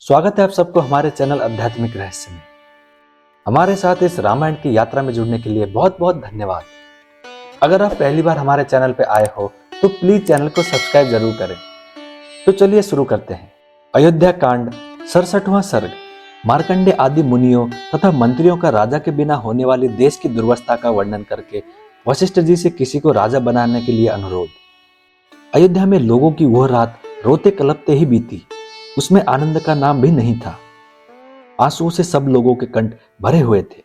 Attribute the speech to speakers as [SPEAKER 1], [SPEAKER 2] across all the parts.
[SPEAKER 1] स्वागत है आप सबको हमारे चैनल आध्यात्मिक रहस्य में। हमारे साथ इस रामायण की यात्रा में जुड़ने के लिए बहुत बहुत धन्यवाद। अगर आप पहली बार हमारे चैनल पर आए हो तो प्लीज चैनल को सब्सक्राइब जरूर करें। तो चलिए शुरू करते हैं। अयोध्या कांड 67वां सर्ग। मार्कंडे आदि मुनियों तथा मंत्रियों का राजा के बिना होने वाली देश की दुर्वस्था का वर्णन करके वशिष्ठ जी से किसी को राजा बनाने के लिए अनुरोध। अयोध्या में लोगों की वह रात रोते कलपते ही बीती। उसमें आनंद का नाम भी नहीं था। आंसुओं से सब लोगों के कंठ भरे हुए थे।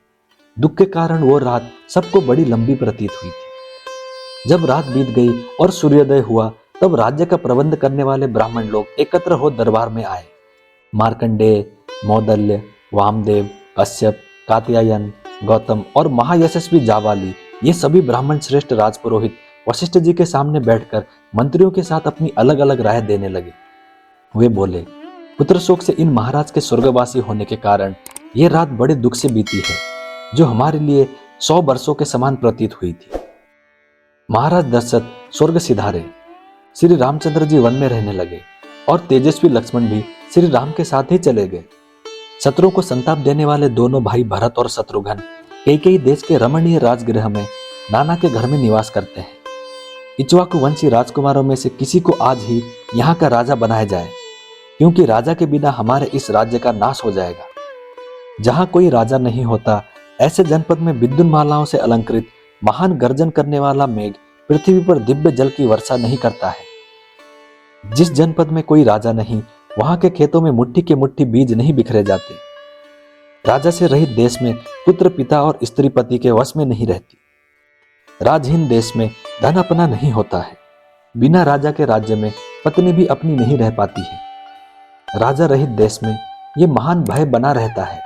[SPEAKER 1] दुख के कारण वो रात सबको बड़ी लंबी प्रतीत हुई थी। जब रात बीत गई और सूर्योदय हुआ तब राज्य का प्रबंध करने वाले ब्राह्मण लोग एकत्र हो दरबार में आए। मार्कंडेय, मौदल्य, वामदेव, कश्यप, कात्यायन, गौतम और महायशस्वी जाबाली, ये सभी ब्राह्मण श्रेष्ठ राजपुरोहित वशिष्ठ जी के सामने बैठकर मंत्रियों के साथ अपनी अलग अलग राय देने लगे। वे बोले, पुत्र शोक से इन महाराज के स्वर्गवासी होने के कारण यह रात बड़े दुख से बीती है, जो हमारे लिए 100 वर्षों के समान प्रतीत हुई थी। महाराज दशरथ स्वर्ग सिधारे। श्री रामचंद्र जी वन में रहने लगे और तेजस्वी लक्ष्मण भी श्री राम के साथ ही चले गए। शत्रुओं को संताप देने वाले दोनों भाई भरत और शत्रुघ्न कई देश के रमणीय राजगृह में नाना के घर में निवास करते हैं। इक्ष्वाकु वंशी राजकुमारों में से किसी को आज ही यहाँ का राजा बनाया जाए, क्योंकि राजा के बिना हमारे इस राज्य का नाश हो जाएगा। जहां कोई राजा नहीं होता, ऐसे जनपद में विद्युत मालाओं से अलंकृत महान गर्जन करने वाला मेघ पृथ्वी पर दिव्य जल की वर्षा नहीं करता है। जिस जनपद में कोई राजा नहीं, वहां के खेतों में मुट्ठी के मुट्ठी बीज नहीं बिखरे जाते। राजा से रहित देश में पुत्र पिता और स्त्री पति के वश में नहीं रहती। राजहीन देश में धन अपना नहीं होता है। बिना राजा के राज्य में पत्नी भी अपनी नहीं रह पाती है। राजा रहित देश में ये महान भय बना रहता है।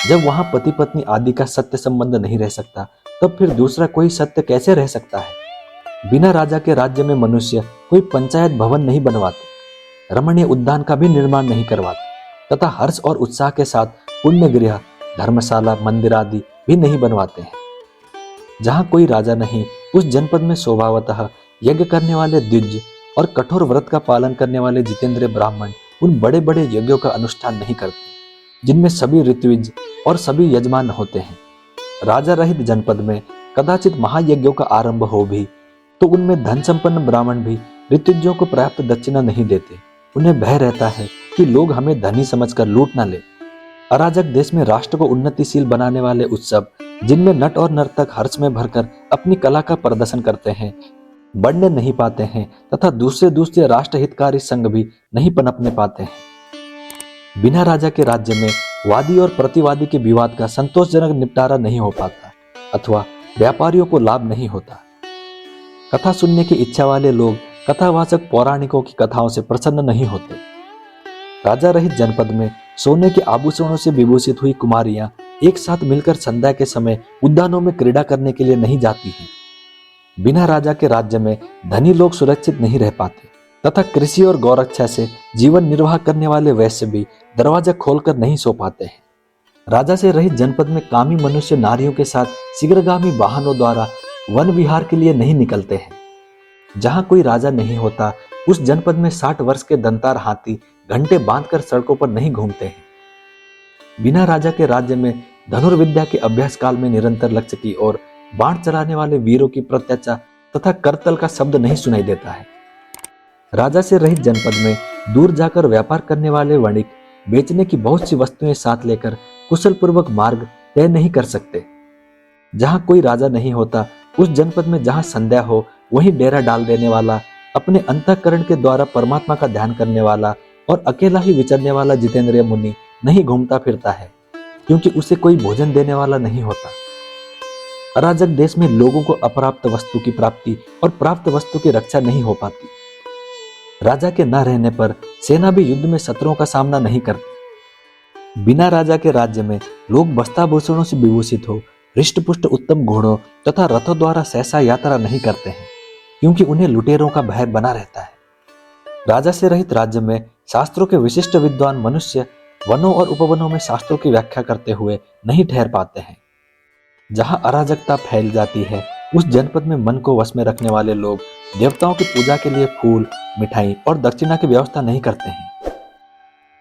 [SPEAKER 1] जब वहां पति पत्नी आदि का सत्य संबंध नहीं रह सकता, तब फिर दूसरा कोई सत्य कैसे रह सकता है। बिना राजा के राज्य में मनुष्य कोई पंचायत भवन नहीं बनवाते, रमणीय उद्यान का भी निर्माण नहीं करवाते तथा हर्ष और उत्साह के साथ पुण्य गृह, धर्मशाला, मंदिर आदि भी नहीं बनवाते हैं। जहां कोई राजा नहीं, उस जनपद में स्वभावतः यज्ञ करने वाले द्विज और कठोर व्रत का पालन करने वाले जितेंद्र ब्राह्मण उन बड़े बड़े यज्ञों का अनुष्ठान नहीं करते, जिनमें सभी ऋत्विज और सभी यजमान होते हैं। राजा रहित जनपद में कदाचित महायज्ञों का आरंभ हो भी तो उनमें धन संपन्न ब्राह्मण भी ऋत्विजों को पर्याप्त दक्षिणा नहीं देते। उन्हें भय रहता है कि लोग हमें धनी समझकर लूट न ले। अराजक देश में राष्ट्र को उन्नतिशील बनाने वाले उत्सव, जिनमें नट और नर्तक हर्ष में भरकर अपनी कला का प्रदर्शन करते हैं, बढ़ने नहीं पाते हैं तथा दूसरे राष्ट्र हितकारी संघ भी नहीं पनपने पाते हैं। बिना राजा के राज्य में वादी और प्रतिवादी के विवाद का संतोषजनक निपटारा नहीं हो पाता अथवा व्यापारियों को लाभ नहीं होता। कथा सुनने की इच्छा वाले लोग कथावाचक पौराणिकों की कथाओं से प्रसन्न नहीं होते। राजा रहित जनपद में सोने के आभूषणों से विभूषित हुई कुमारियां एक साथ मिलकर संध्या के समय उद्यानों में क्रीड़ा करने के लिए नहीं जाती हैं। बिना राजा के राज्य में धनी लोग सुरक्षित नहीं रह पाते तथा कृषि और गौरक्षा से जीवन निर्वाह करने वाले वैश्य भी दरवाजा खोलकर नहीं सो पाते हैं। राजा से रहित जनपद में कामी मनुष्य नारियों के साथ शीघ्रगामी वाहनों द्वारा वन विहार के लिए नहीं निकलते हैं। जहां कोई राजा नहीं होता, उस जनपद में 60 वर्ष के दंतार हाथी घंटे बांधकर सड़कों पर नहीं घूमते हैं। बिना राजा के राज्य में धनुर्विद्या के अभ्यास काल में निरंतर लक्ष्य की ओर बाण चलाने वाले वीरों की प्रत्यक्षा तथा करतल का शब्द नहीं सुनाई देता है। राजा से रहित जनपद में दूर जाकर व्यापार करने वाले वणिक बेचने की बहुत सी वस्तुएं साथ लेकर कुशल पूर्वक मार्ग तय नहीं कर सकते। जहां कोई राजा नहीं होता, उस जनपद में जहां संध्या हो वहीं डेरा डाल देने वाला, अपने अंतःकरण के द्वारा परमात्मा का ध्यान करने वाला और अकेला ही विचरने वाला जितेंद्रिय मुनि नहीं घूमता फिरता है, क्योंकि उसे कोई भोजन देने वाला नहीं होता। अराजक देश में लोगों को अप्राप्त वस्तु की प्राप्ति और प्राप्त वस्तु की रक्षा नहीं हो पाती। राजा के न रहने पर सेना भी युद्ध में शत्रुओं का सामना नहीं करती। बिना राजा के राज्य में लोग वस्त्राभूषणों से विभूषित हो हृष्ट पुष्ट उत्तम घोड़ों तथा रथों द्वारा सहसा यात्रा नहीं करते हैं, क्योंकि उन्हें लुटेरों का भय बना रहता है। राजा से रहित राज्य में शास्त्रों के विशिष्ट विद्वान मनुष्य वनों और उपवनों में शास्त्रों की व्याख्या करते हुए नहीं ठहर पाते हैं। जहां अराजकता फैल जाती है, उस जनपद में मन को वश में रखने वाले लोग देवताओं की पूजा के लिए फूल, मिठाई और दक्षिणा की व्यवस्था नहीं करते हैं।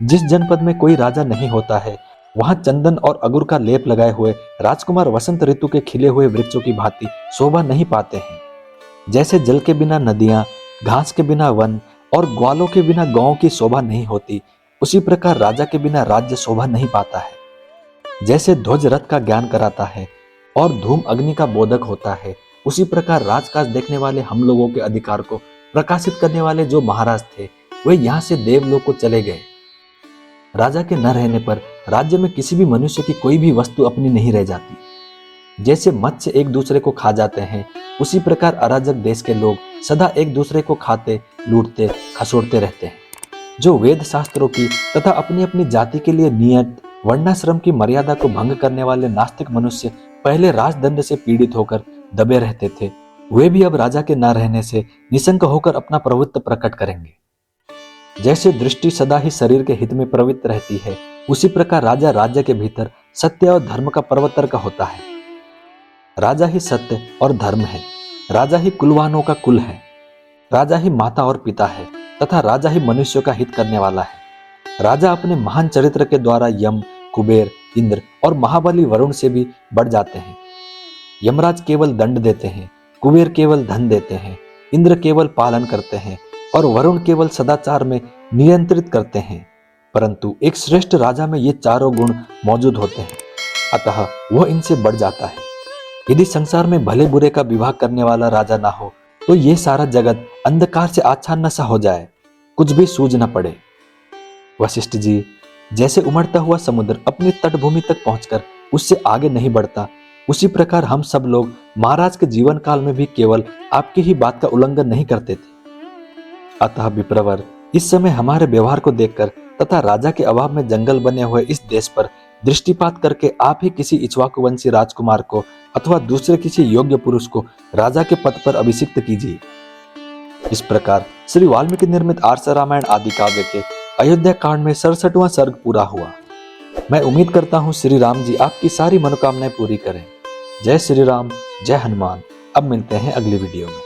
[SPEAKER 1] जिस जनपद में कोई राजा नहीं होता है, वहां चंदन और अगुर का लेप लगाए हुए राजकुमार वसंत ऋतु के खिले हुए वृक्षों की भांति शोभा नहीं पाते हैं। जैसे जल के बिना नदियां, घास के बिना वन और ग्वालों के बिना गांवों की शोभा नहीं होती, उसी प्रकार राजा के बिना राज्य शोभा नहीं पाता है। जैसे ध्वज रथ का ज्ञान कराता है और धूम अग्नि का बोधक होता है, उसी प्रकार राजकाज देखने वाले हम लोगों के अधिकार को प्रकाशित करने वाले जो महाराज थे, वे यहाँ से देवलोक को चले गए। राजा के न रहने पर राज्य में किसी भी मनुष्य की कोई भी वस्तु अपनी नहीं रह जाती। जैसे मत्स्य एक दूसरे को खा जाते हैं, उसी प्रकार अराजक देश के लोग सदा एक दूसरे को खाते, लूटते, खसोड़ते रहते हैं। जो वेद शास्त्रों की तथा अपनी अपनी जाति के लिए नियत वर्णाश्रम की मर्यादा को भंग करने वाले नास्तिक मनुष्य पहले राजदंड से पीड़ित होकर दबे रहते थे, वे भी अब राजा के न रहने से निशंक होकर अपना प्रभुत्व प्रकट करेंगे। जैसे दृष्टि सदा ही शरीर के हित में प्रवृत्त रहती है, उसी प्रकार राजा राज्य के भीतर सत्य और धर्म का प्रवर्तक होता है। राजा ही सत्य और धर्म है, राजा ही कुलवानों का कुल है, राजा ही माता और पिता है तथा राजा ही मनुष्यों का हित करने वाला है। राजा अपने महान चरित्र के द्वारा यम, कुबेर, इंद्र और महाबली वरुण से भी बढ़ जाते हैं। यमराज केवल दंड देते हैं, कुबेर केवल धन देते हैं, इंद्र केवल पालन करते हैं और वरुण केवल सदाचार में नियंत्रित करते हैं। परंतु एक श्रेष्ठ राजा में ये चारों गुण मौजूद होते हैं, अतः वह इनसे बढ़ जाता है। यदि संसार में भले बुरे का विभाग करने वाला राजा ना हो, तो ये सारा जगत अंधकार से आच्छादन सा हो जाए, कुछ भी सूझ न पड़े। वशिष्ठ जी, जैसे उमड़ता हुआ समुद्र अपनी तटभूमि तक पहुंचकर उससे आगे नहीं बढ़ता, उसी प्रकार हम सब लोग महाराज के जीवन काल में भी केवल आपकी ही बात का उल्लंघन नहीं करते थे। अतः विप्रवर, इस समय हमारे व्यवहार को देखकर तथा राजा के अभाव में जंगल बने हुए इस देश पर दृष्टिपात करके आप ही किसी इक्ष्वाकुवंशी राजकुमार को अथवा दूसरे किसी योग्य पुरुष को राजा के पद पर अभिषिक्त कीजिए। इस प्रकार श्री वाल्मीकि निर्मित आर्ष रामायण आदि काव्य के अयोध्या कांड में 67वां सर्ग पूरा हुआ। मैं उम्मीद करता हूँ श्री राम जी आपकी सारी मनोकामनाएं पूरी करें। जय श्री राम, जय हनुमान। अब मिलते हैं अगली वीडियो में।